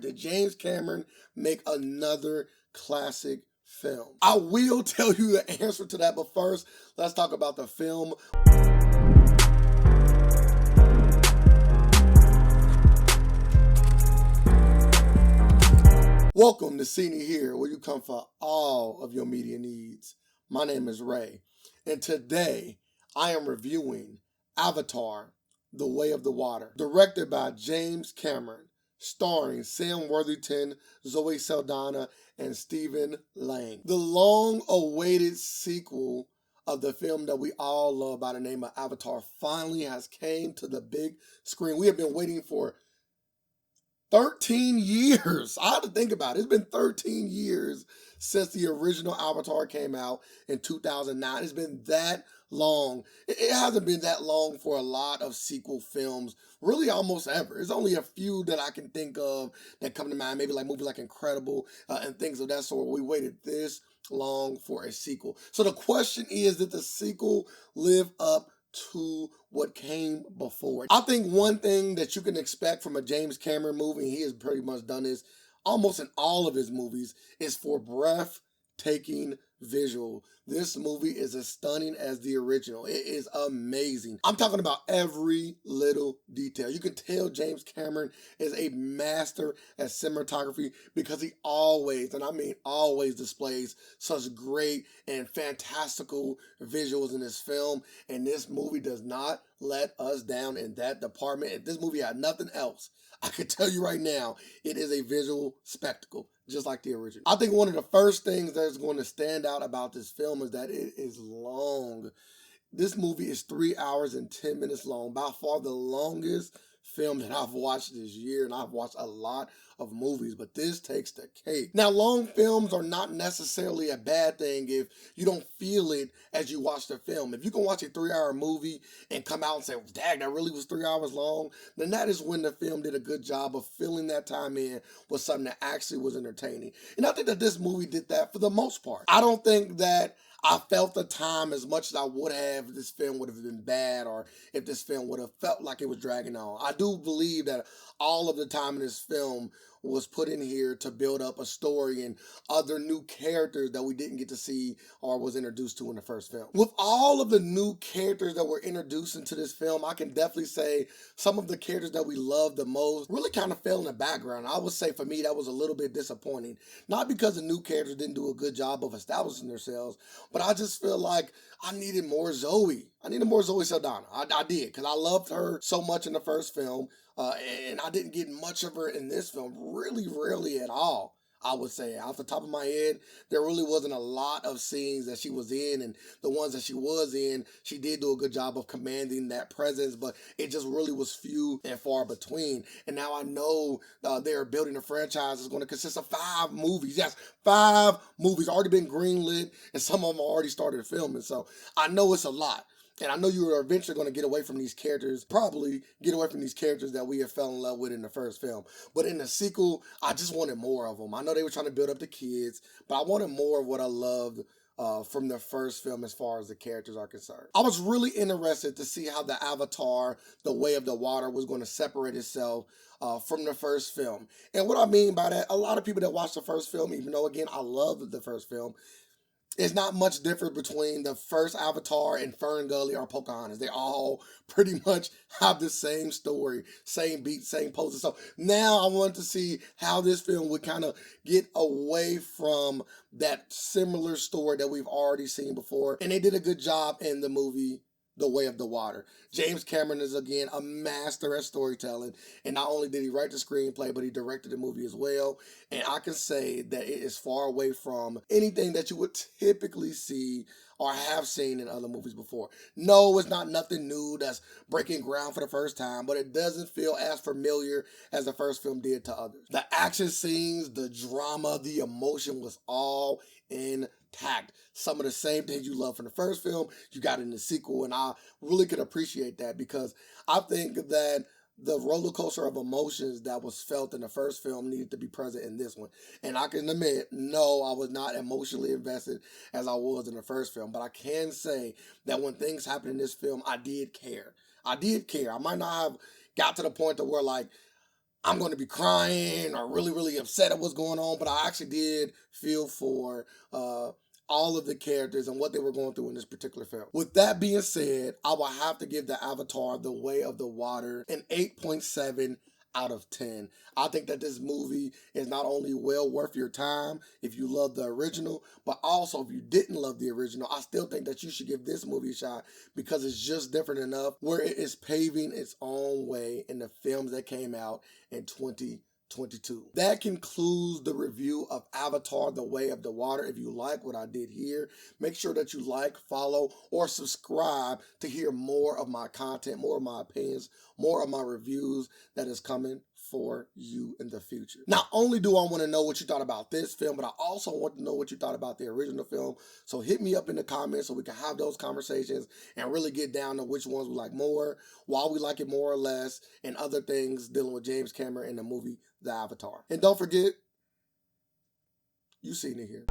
did James Cameron make another classic film? I will tell you the answer to that, but first, let's talk about the film. Welcome to Cine Here, where you come for all of your media needs. My name is Ray, and today I am reviewing Avatar: The Way of the Water, directed by James Cameron, starring Sam Worthington, Zoe Saldana, and Stephen Lang. The long-awaited sequel of the film that we all love by the name of Avatar finally has came to the big screen. We have been waiting for 13 years. I had to think about it. It's been 13 years since the original Avatar came out in 2009. It's been that long. It hasn't been that long for a lot of sequel films, really almost ever. There's only a few that I can think of that come to mind, maybe like movies like Incredible and things of that sort. We waited this long for a sequel. So the question is, did the sequel live up to what came before? I think one thing that you can expect from a James Cameron movie, and he has pretty much done this almost in all of his movies, is for breathtaking visual. This movie is as stunning as the original. It is amazing. I'm talking about every little detail. You can tell James Cameron is a master at cinematography because he always, and I mean always, displays such great and fantastical visuals in his film. And this movie does not let us down in that department. If this movie had nothing else, I can tell you right now, it is a visual spectacle, just like the original. I think one of the first things that's going to stand out about this film is that it is long. This movie is 3 hours and 10 minutes long, by far the longest film that I've watched this year, and I've watched a lot of movies, but this takes the cake. Now, long films are not necessarily a bad thing if you don't feel it as you watch the film. If you can watch a 3-hour movie and come out and say, dang, that really was 3 hours long, then that is when the film did a good job of filling that time in with something that actually was entertaining. And I think that this movie did that for the most part. I don't think that I felt the time as much as I would have if this film would have been bad or if this film would have felt like it was dragging on. I do believe that all of the time in this film was put in here to build up a story and other new characters that we didn't get to see or was introduced to in the first film. With all of the new characters that were introduced into this film, I can definitely say some of the characters that we loved the most really kind of fell in the background. I would say for me that was a little bit disappointing. Not because the new characters didn't do a good job of establishing themselves, but I just feel like I needed more Zoe. I needed more Zoe Saldana. I did, because I loved her so much in the first film. And I didn't get much of her in this film, really, rarely at all. I would say, off the top of my head, there really wasn't a lot of scenes that she was in, and the ones that she was in, she did do a good job of commanding that presence, but it just really was few and far between. And now I know they're building a franchise that's going to consist of 5 movies. Yes, 5 movies already been greenlit, and some of them already started filming. So I know it's a lot. And I know you are eventually going to get away from these characters, probably get away from these characters that we have fell in love with in the first film. But in the sequel, I just wanted more of them. I know they were trying to build up the kids, but I wanted more of what I loved from the first film as far as the characters are concerned. I was really interested to see how the Avatar: The Way of the Water was going to separate itself from the first film. And what I mean by that, a lot of people that watched the first film, even though, again, I loved the first film, it's not much different between the first Avatar and Fern Gully or Pocahontas. They all pretty much have the same story, same beat, same poses. So now I want to see how this film would kind of get away from that similar story that we've already seen before. And they did a good job in the movie The Way of the Water. James Cameron is, again, a master at storytelling, and not only did he write the screenplay, but he directed the movie as well. And I can say that it is far away from anything that you would typically see or have seen in other movies before. No, it's not nothing new that's breaking ground for the first time, but it doesn't feel as familiar as the first film did to others. The action scenes, the drama, the emotion was all intact. Some of the same things you love from the first film, you got in the sequel, and I really could appreciate that, because I think that the roller coaster of emotions that was felt in the first film needed to be present in this one. And I can admit, no, I was not emotionally invested as I was in the first film, but I can say that when things happened in this film, I did care. I did care. I might not have got to the point to where, like, I'm going to be crying or really, really upset at what's going on, but I actually did feel for all of the characters and what they were going through in this particular film. With that being said, I will have to give the Avatar: The Way of the Water an 8.7 out of 10. I think that this movie is not only well worth your time if you love the original, but also if you didn't love the original, I still think that you should give this movie a shot because it's just different enough where it is paving its own way in the films that came out in 2022. That concludes the review of Avatar: The Way of the Water. If you like what I did here, make sure that you like, follow, or subscribe to hear more of my content, more of my opinions, more of my reviews that is coming for you in the future. Not only do I want to know what you thought about this film, but I also want to know what you thought about the original film. So hit me up in the comments so we can have those conversations and really get down to which ones we like more, why we like it more or less, and other things dealing with James Cameron in the movie The Avatar. And don't forget, you seen it here.